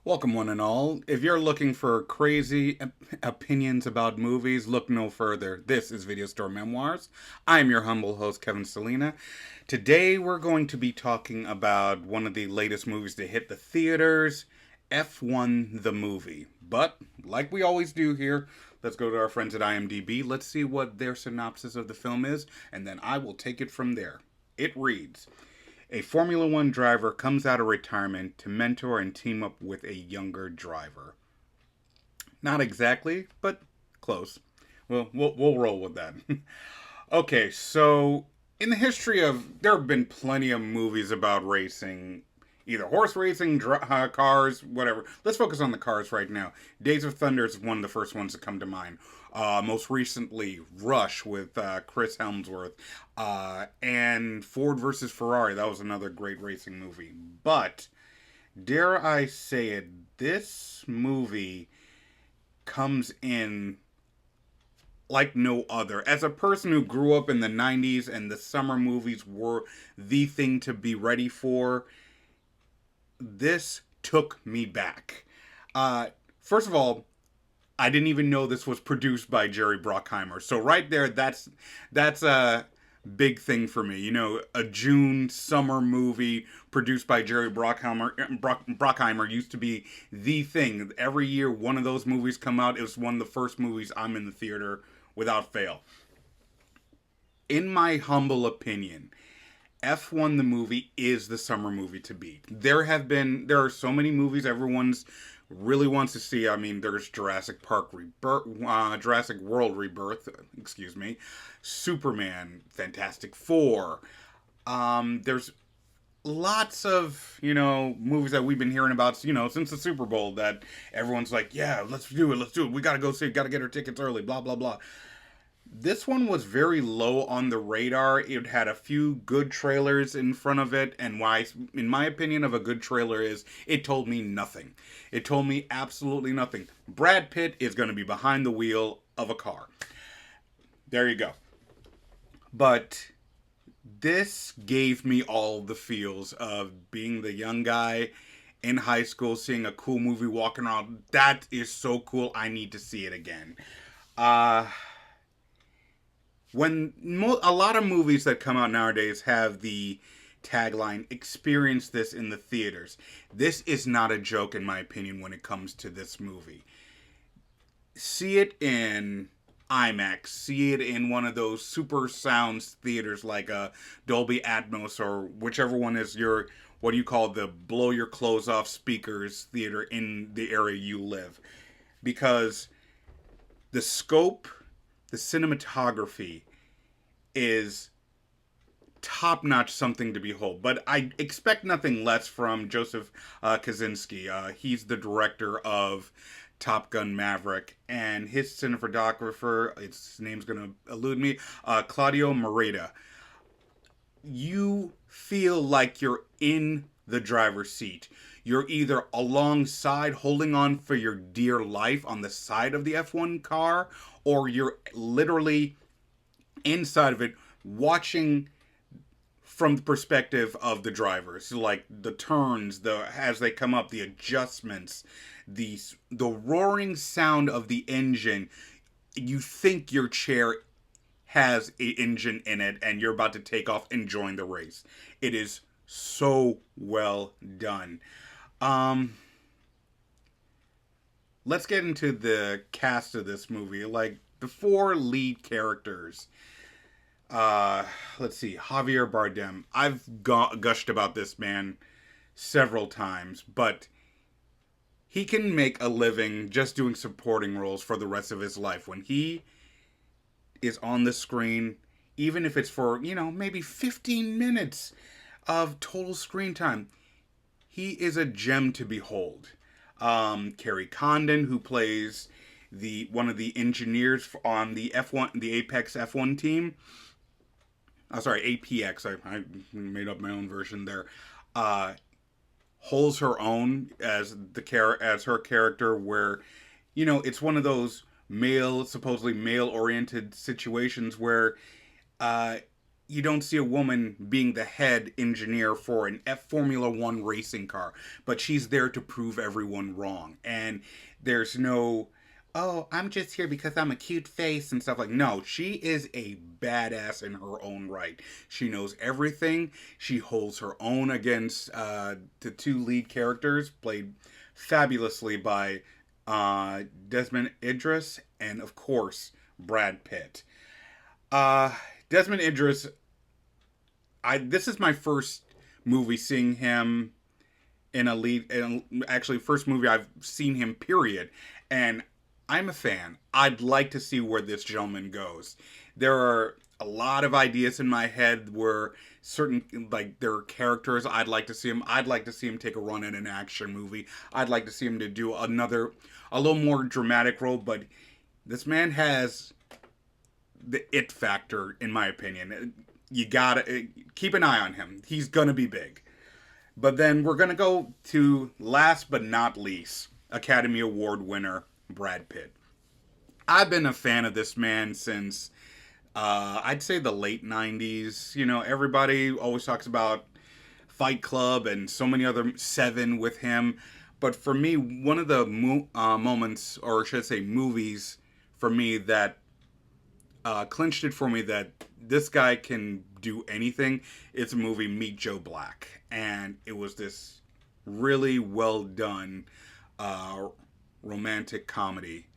Welcome, one and all. If you're looking for crazy opinions about movies, look no further. This is Video Store Memoirs. I am your humble host, Kevin Salina. Today, we're going to be talking about one of the latest movies to hit the theaters, F1 the movie. But, like we always do here, let's go to our friends at IMDb. Let's see what their synopsis of the film is, and then I will take it from there. It reads: a Formula One driver comes out of retirement to mentor and team up with a younger driver. Not exactly, but close. Well, we'll roll with that. Okay, so in the history of, there have been plenty of movies about racing, either horse racing, cars, whatever. Let's focus on the cars right now. Days of Thunder is one of the first ones to come to mind. Most recently, Rush with Chris Helmsworth, and Ford versus Ferrari. That was another great racing movie. But dare I say it, this movie comes in like no other. As a person who grew up in the 90s and the summer movies were the thing to be ready for, this took me back. First of all, I didn't even know this was produced by Jerry Bruckheimer. So right there, that's a big thing for me. You know, a June summer movie produced by Jerry Bruckheimer used to be the thing. Every year, one of those movies come out. It was one of the first movies I'm in the theater without fail. In my humble opinion, F1 the movie is the summer movie to beat. There are so many movies everyone's really wants to see. I mean, there's Jurassic World Rebirth, excuse me, Superman, Fantastic Four. There's lots of, movies that we've been hearing about, since the Super Bowl, that everyone's like, yeah, let's do it, we gotta go see it, gotta get our tickets early, blah blah blah. This one was very low on the radar. It had a few good trailers in front of it, and why, in my opinion, of a good trailer is it told me nothing. It told me absolutely nothing. Brad Pitt is going to be behind the wheel of a car. There you go. But this gave me all the feels of being the young guy in high school, seeing a cool movie, walking around. That is so cool. I need to see it again. Uh, a lot of movies that come out nowadays have the tagline experience this in the theaters. This is not a joke, in my opinion, when it comes to this movie. See it in IMAX, see it in one of those super sounds theaters like a Dolby Atmos, or whichever one is your, what do you call, the blow your clothes off speakers theater in the area you live. Because the scope, the cinematography is top notch, something to behold. But I expect nothing less from Joseph Kosinski. He's the director of Top Gun Maverick, and his cinematographer, his name's going to elude me, Claudio Moreta. You feel like you're in the driver's seat. You're either alongside, holding on for your dear life on the side of the F1 car, or you're literally inside of it, watching from the perspective of the drivers, like the turns, the as they come up, the adjustments, the roaring sound of the engine. You think your chair has an engine in it, and you're about to take off and join the race. It is so well done. Um, let's get into the cast of this movie. Like, the four lead characters. Uh, let's see, Javier Bardem. I've gushed about this man several times, but he can make a living just doing supporting roles for the rest of his life. When he is on the screen, even if it's for, maybe 15 minutes of total screen time, he is a gem to behold. Kerry Condon, who plays the one of the engineers on the F1, the Apex F1 team. Oh, sorry, APX. I made up my own version there. Uh, Holds her own as as her character, where it's one of those supposedly male oriented situations where uh, you don't see a woman being the head engineer for an Formula One racing car, but she's there to prove everyone wrong. And there's no, oh, I'm just here because I'm a cute face and stuff like. No, she is a badass in her own right. She knows everything. She holds her own against the two lead characters, played fabulously by Desmond Idris and, of course, Brad Pitt. Desmond Idris, this is my first movie seeing him in a lead, actually first movie I've seen him, period. And I'm a fan. I'd like to see where this gentleman goes. There are a lot of ideas in my head where certain, like, there are characters I'd like to see him. I'd like to see him take a run in an action movie. I'd like to see him to do a little more dramatic role, but this man has the it factor, in my opinion. You gotta keep an eye on him. He's gonna be big. But then we're gonna go to, last but not least, Academy Award winner Brad Pitt. I've been a fan of this man since I'd say the late 90s. You know, everybody always talks about Fight Club and so many other, Seven with him. But for me, one of the moments, or should I say movies, for me that clinched it for me that this guy can do anything, it's a movie, Meet Joe Black. And it was this really well done romantic comedy.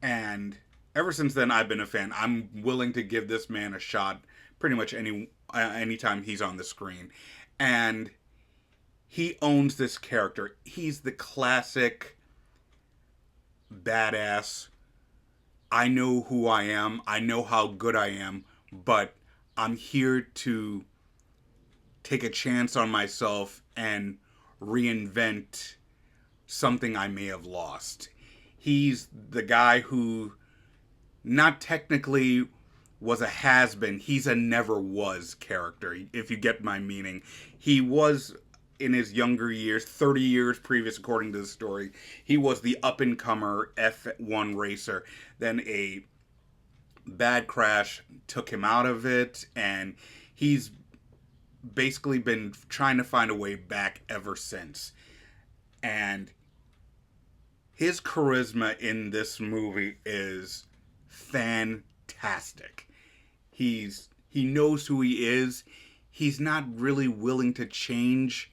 And ever since then, I've been a fan. I'm willing to give this man a shot pretty much anytime he's on the screen. And he owns this character. He's the classic badass. I know who I am. I know how good I am, but I'm here to take a chance on myself and reinvent something I may have lost. He's the guy who not technically was a has-been. He's a never was character, if you get my meaning. He was, in his younger years, 30 years previous, according to the story, he was the up-and-comer F1 racer. Then a bad crash took him out of it, and he's basically been trying to find a way back ever since. And his charisma in this movie is fantastic. He knows who he is. He's not really willing to change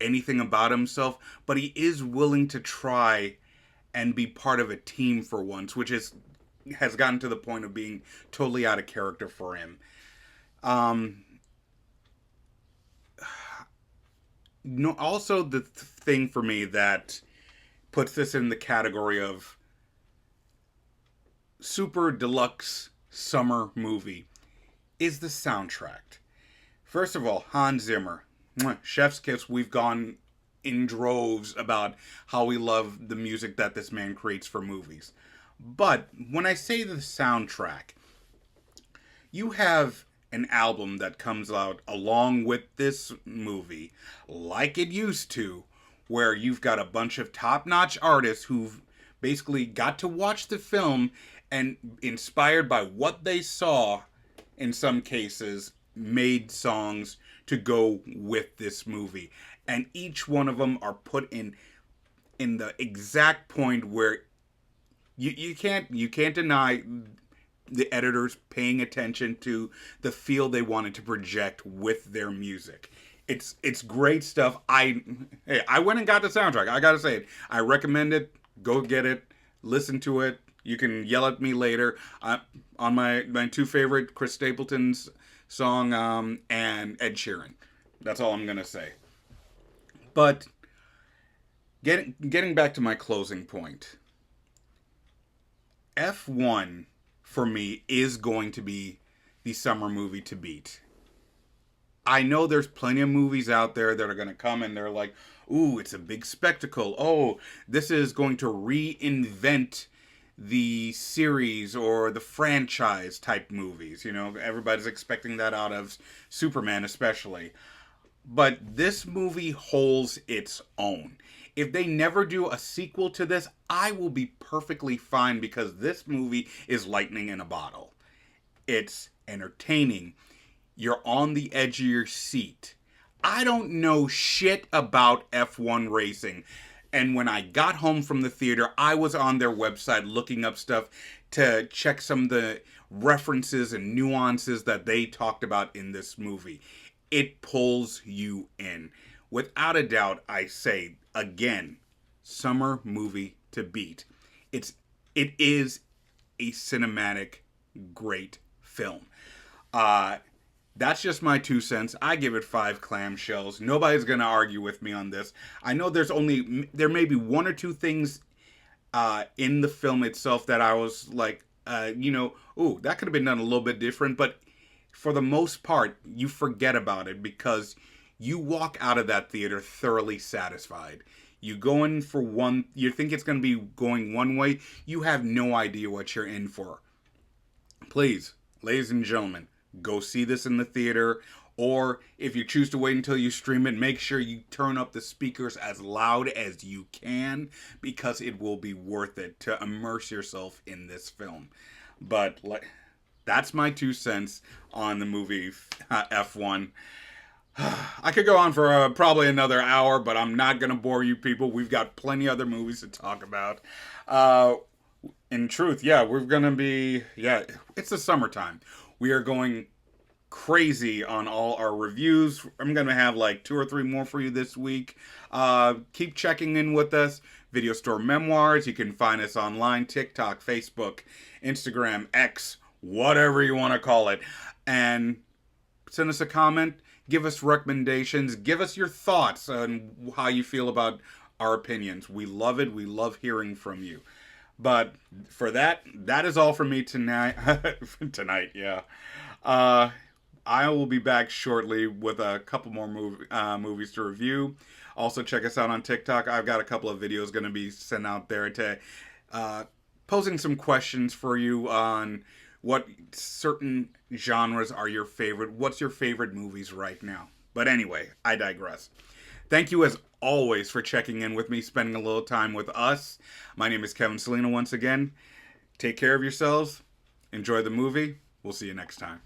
anything about himself, but he is willing to try and be part of a team for once, which has gotten to the point of being totally out of character for him. No, also the thing for me that puts this in the category of super deluxe summer movie is the soundtrack. First of all, Hans Zimmer, chef's kiss. We've gone in droves about how we love the music that this man creates for movies. But when I say the soundtrack, you have an album that comes out along with this movie, like it used to, where you've got a bunch of top-notch artists who've basically got to watch the film and, inspired by what they saw, in some cases, made songs to go with this movie. And each one of them are put in the exact point where you can't deny the editors paying attention to the feel they wanted to project with their music. It's great stuff. I went and got the soundtrack. I gotta say it. I recommend it. Go get it. Listen to it. You can yell at me later. On my two favorite, Chris Stapleton's song and Ed Sheeran. That's all I'm gonna say. But getting back to my closing point, F1 for me is going to be the summer movie to beat. I know there's plenty of movies out there that are going to come and they're like, ooh, it's a big spectacle. Oh, this is going to reinvent the series or the franchise type movies. You know, everybody's expecting that out of Superman especially. But this movie holds its own. If they never do a sequel to this, I will be perfectly fine because this movie is lightning in a bottle. It's entertaining. You're on the edge of your seat. I don't know shit about F1 racing. And when I got home from the theater, I was on their website looking up stuff to check some of the references and nuances that they talked about in this movie. It pulls you in. Without a doubt, I say again, summer movie to beat. It is a cinematic great film. That's just my 2 cents. I give it 5 clamshells. Nobody's gonna argue with me on this. I know there may be 1 or 2 things in the film itself that I was like, ooh, that could have been done a little bit different. But for the most part, you forget about it because you walk out of that theater thoroughly satisfied. You go in for one, you think it's going to be going one way, you have no idea what you're in for. Please, ladies and gentlemen, go see this in the theater, or if you choose to wait until you stream it, make sure you turn up the speakers as loud as you can, because it will be worth it to immerse yourself in this film. But that's my 2 cents on the movie F1. I could go on for probably another hour, but I'm not going to bore you people. We've got plenty other movies to talk about. In truth, we're going to be, it's the summertime. We are going crazy on all our reviews. I'm going to have like 2 or 3 more for you this week. Keep checking in with us. Video Store Memoirs. You can find us online, TikTok, Facebook, Instagram, X, whatever you want to call it. And send us a comment. Give us recommendations. Give us your thoughts on how you feel about our opinions. We love it. We love hearing from you. But for that is all for me tonight. I will be back shortly with a couple more movies to review. Also, check us out on TikTok. I've got a couple of videos going to be sent out there to posing some questions for you on what certain genres are your favorite. What's your favorite movies right now? But anyway, I digress. Thank you as always for checking in with me, spending a little time with us. My name is Kevin Salina once again. Take care of yourselves. Enjoy the movie. We'll see you next time.